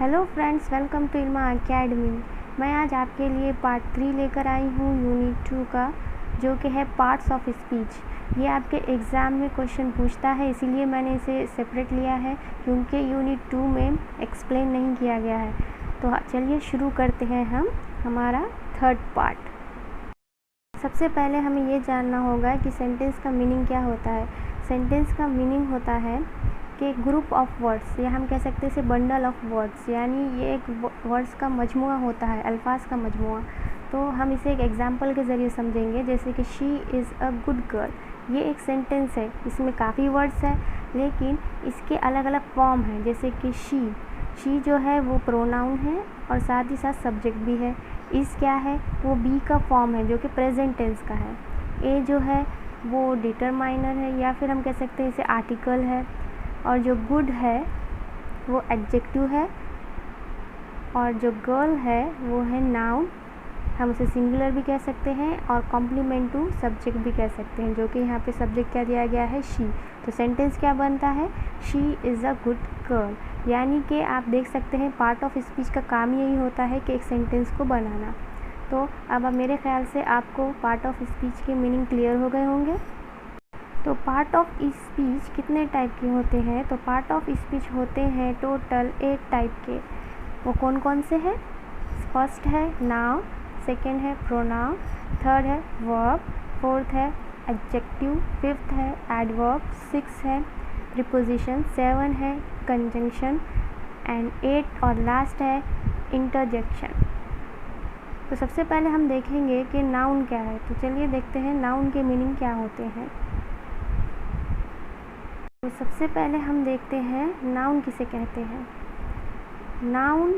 Hello friends, welcome to Ilma Academy. मैं आज आपके लिए पार्ट 3 लेकर आई हूँ यूनिट 2 का, जो कि है पार्ट्स ऑफ स्पीच। ये आपके एग्ज़ाम में क्वेश्चन पूछता है, इसीलिए मैंने इसे सेपरेट लिया है क्योंकि यूनिट 2 में एक्सप्लेन नहीं किया गया है। तो चलिए शुरू करते हैं हम हमारा थर्ड पार्ट। सबसे पहले हमें ये जानना होगा कि सेंटेंस का मीनिंग क्या होता है। सेंटेंस का मीनिंग होता है कि ग्रुप ऑफ वर्ड्स, या हम कह सकते हैं इसे बंडल ऑफ वर्ड्स, यानी ये एक वर्ड्स का मजमुआ होता है, अल्फाज का मजमुआ। तो हम इसे एक एग्जांपल के ज़रिए समझेंगे, जैसे कि she is a good girl. ये एक सेंटेंस है, इसमें काफ़ी वर्ड्स हैं लेकिन इसके अलग अलग फॉर्म हैं। जैसे कि शी जो है वो प्रोनाउन है और साथ ही साथ सब्जेक्ट भी है। इज़ क्या है, वो बी का फॉर्म है जो कि प्रेजेंट टेंस का है। ए जो है वो डिटरमाइनर है, या फिर हम कह सकते हैं इसे आर्टिकल है। और जो गुड है वो एडजेक्टिव है, और जो गर्ल है वो है नाउन, हम उसे सिंगुलर भी कह सकते हैं, और कॉम्प्लीमेंट टू सब्जेक्ट भी कह सकते हैं, जो कि यहाँ पे सब्जेक्ट क्या दिया गया है, शी। तो सेंटेंस क्या बनता है, she is a good girl. यानी कि आप देख सकते हैं पार्ट ऑफ स्पीच का काम यही होता है कि एक सेंटेंस को बनाना। तो अब मेरे ख्याल से आपको पार्ट ऑफ स्पीच के मीनिंग क्लियर हो गए होंगे। तो पार्ट ऑफ स्पीच कितने टाइप के होते हैं, तो पार्ट ऑफ स्पीच होते हैं टोटल 8 टाइप के। वो कौन कौन से हैं, फर्स्ट है नाउन, सेकंड है प्रोनाउन, थर्ड है वर्ब, फोर्थ है एडजेक्टिव, फिफ्थ है एडवर्ब, सिक्स है प्रीपोजिशन, 7 है कंजंक्शन, एंड 8 और लास्ट है इंटरजेक्शन। तो सबसे पहले हम देखेंगे कि नाउन क्या है। तो चलिए देखते हैं नाउन के मीनिंग क्या होते हैं। तो सबसे पहले हम देखते हैं नाउन किसे कहते हैं। नाउन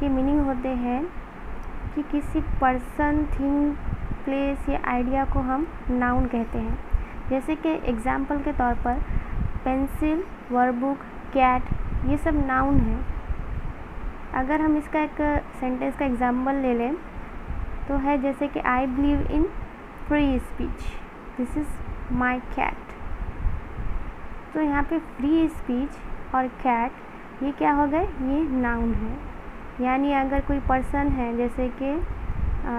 के मीनिंग होते हैं कि किसी पर्सन, थिंग, प्लेस या आइडिया को हम नाउन कहते हैं। जैसे कि एग्जाम्पल के तौर पर पेंसिल, वर्बुक, कैट, ये सब नाउन है। अगर हम इसका एक सेंटेंस का एग्जाम्पल ले लें तो है जैसे कि I believe in free speech, this is my cat. तो यहाँ पे फ्री स्पीच और कैट ये क्या हो गए, ये नाउन है। यानी अगर कोई पर्सन है जैसे कि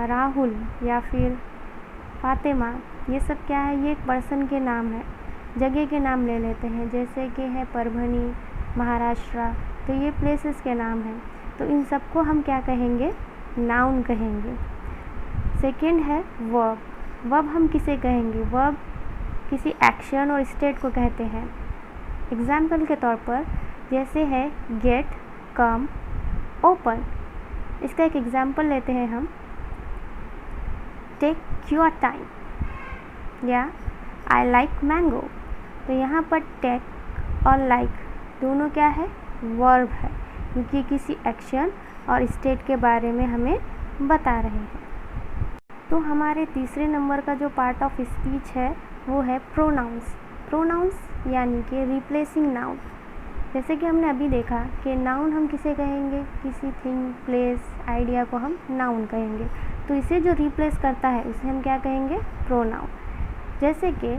राहुल या फिर फातिमा, ये सब क्या है, ये एक पर्सन के नाम है। जगह के नाम ले लेते हैं जैसे कि है परभनी, महाराष्ट्र, तो ये प्लेसेस के नाम हैं। तो इन सबको हम क्या कहेंगे, नाउन कहेंगे। सेकंड है वर्ब। वर्ब हम किसे कहेंगे, वर्ब किसी एक्शन और स्टेट को कहते हैं। एग्जाम्पल के तौर पर जैसे है गेट, कम, ओपन। इसका एक एग्जाम्पल लेते हैं हम, टेक योर टाइम या आई लाइक मैंगो। तो यहाँ पर टेक और लाइक दोनों क्या है, वर्ब है, क्योंकि किसी एक्शन और स्टेट के बारे में हमें बता रहे हैं। तो हमारे तीसरे नंबर का जो पार्ट ऑफ स्पीच है वो है प्रोनाउंस। प्रोनाउंस यानी कि रिप्लेसिंग नाउन। जैसे कि हमने अभी देखा कि नाउन हम किसे कहेंगे, किसी थिंग, प्लेस, आइडिया को हम नाउन कहेंगे। तो इसे जो रिप्लेस करता है उसे हम क्या कहेंगे, प्रोनाउन। जैसे कि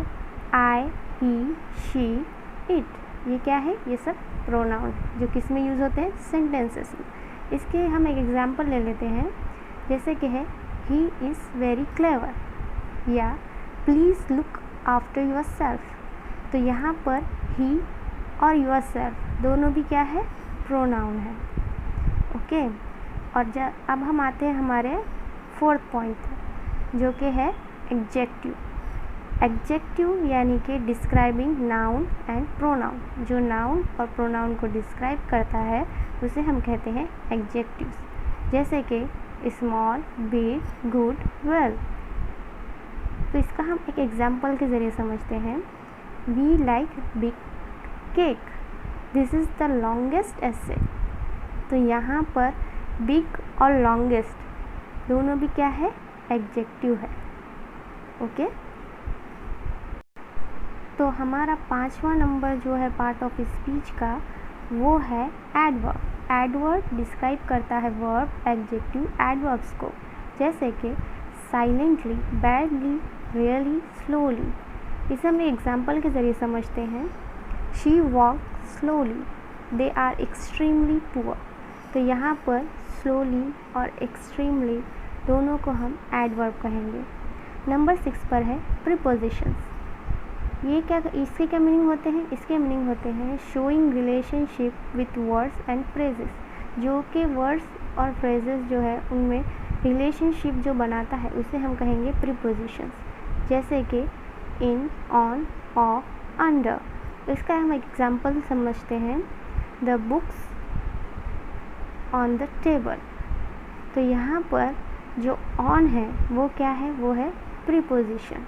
आई, ही, शी, इट, ये क्या है, ये सब प्रोनाउन जो किस में यूज़ होते हैं, सेंटेंसेस में। इसके हम एक एग्जांपल ले लेते हैं, जैसे कि है ही इज़ वेरी क्लेवर या please look after your self. तो यहाँ पर ही और योर सेल्फ दोनों भी क्या है, प्रोनाउन है। ओके, और अब हम आते हैं हमारे फोर्थ पॉइंट जो कि है एडजेक्टिव। एडजेक्टिव यानी कि डिस्क्राइबिंग नाउन एंड प्रोनाउन। जो नाउन और प्रोनाउन को डिस्क्राइब करता है उसे हम कहते हैं एडजेक्टिव्स। जैसे कि स्मॉल, बिग, गुड, वेल। तो इसका हम एक एग्जाम्पल के ज़रिए समझते हैं, we like big cake, this is the longest essay. तो यहाँ पर बिग और लॉन्गेस्ट दोनों भी क्या है, एडजेक्टिव है। ओके, तो हमारा पांचवा नंबर जो है पार्ट ऑफ स्पीच का वो है एडवर्ब। एडवर्ब डिस्क्राइब करता है वर्ब, एडजेक्टिव, एडवर्ब्स को। जैसे कि साइलेंटली, बैडली, रियली, स्लोली। इसे हम एग्जाम्पल के ज़रिए समझते हैं, she walk slowly. They are extremely poor. तो यहाँ पर slowly और extremely दोनों को हम adverb कहेंगे। नंबर 6 पर है prepositions। ये क्या, इसके क्या मीनिंग होते हैं? इसके मीनिंग होते हैं showing relationship with words and phrases, जो कि वर्ड्स और फ्रेजेस जो है उनमें रिलेशनशिप जो बनाता है उसे हम कहेंगे प्रीपोजिशंस। जैसे कि इन, ऑन, ऑफ, अंडर। इसका हम एग्जांपल समझते हैं, the books on the table. तो यहाँ पर जो ऑन है वो क्या है? वो है प्रीपोजिशन।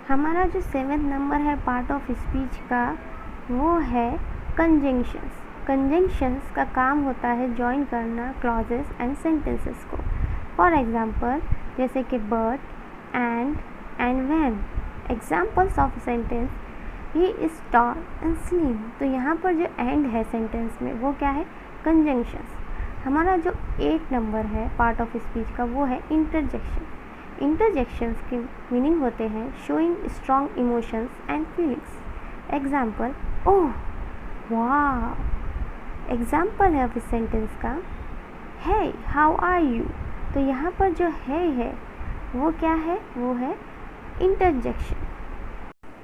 हमारा जो 7th नंबर है पार्ट ऑफ स्पीच का, वो है कंजंक्शंस। कंजंक्शंस का काम होता है जॉइन करना क्लॉजेस एंड सेंटेंसेस को। फॉर एग्जांपल जैसे कि but, and when. Examples of sentence, he is tall and slim. तो यहाँ पर जो एंड है सेंटेंस में वो क्या है? कंजंक्शंस। हमारा जो 8 नंबर है पार्ट ऑफ स्पीच का, वो है इंटरजेक्शन। इंटरजेक्शंस के मीनिंग होते हैं showing strong emotions and feelings. Example, oh, वाह। एग्जाम्पल है इस सेंटेंस का, हे, हाउ आर यू। तो यहाँ पर जो है वो क्या है? वो है इंटरजेक्शन।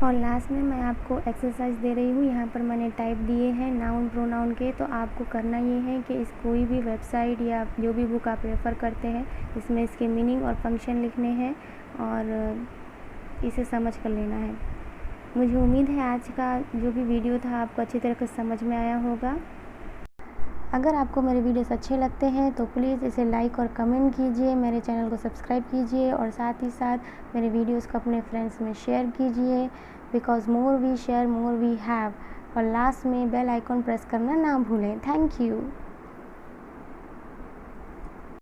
और लास्ट में मैं आपको एक्सरसाइज दे रही हूँ। यहाँ पर मैंने टाइप दिए हैं नाउन प्रोनाउन के। तो आपको करना ये है कि इस कोई भी वेबसाइट या जो भी बुक आप रेफ़र करते हैं इसमें इसके मीनिंग और फंक्शन लिखने हैं और इसे समझ कर लेना है। मुझे उम्मीद है आज का जो भी वीडियो था आपको अच्छी तरह से समझ में आया होगा। अगर आपको मेरे वीडियोस अच्छे लगते हैं तो प्लीज़ इसे लाइक और कमेंट कीजिए, मेरे चैनल को सब्सक्राइब कीजिए और साथ ही साथ मेरे वीडियोस को अपने फ्रेंड्स में शेयर कीजिए। Because more we share more we have. और लास्ट में बेल आइकॉन प्रेस करना ना भूलें। Thank you.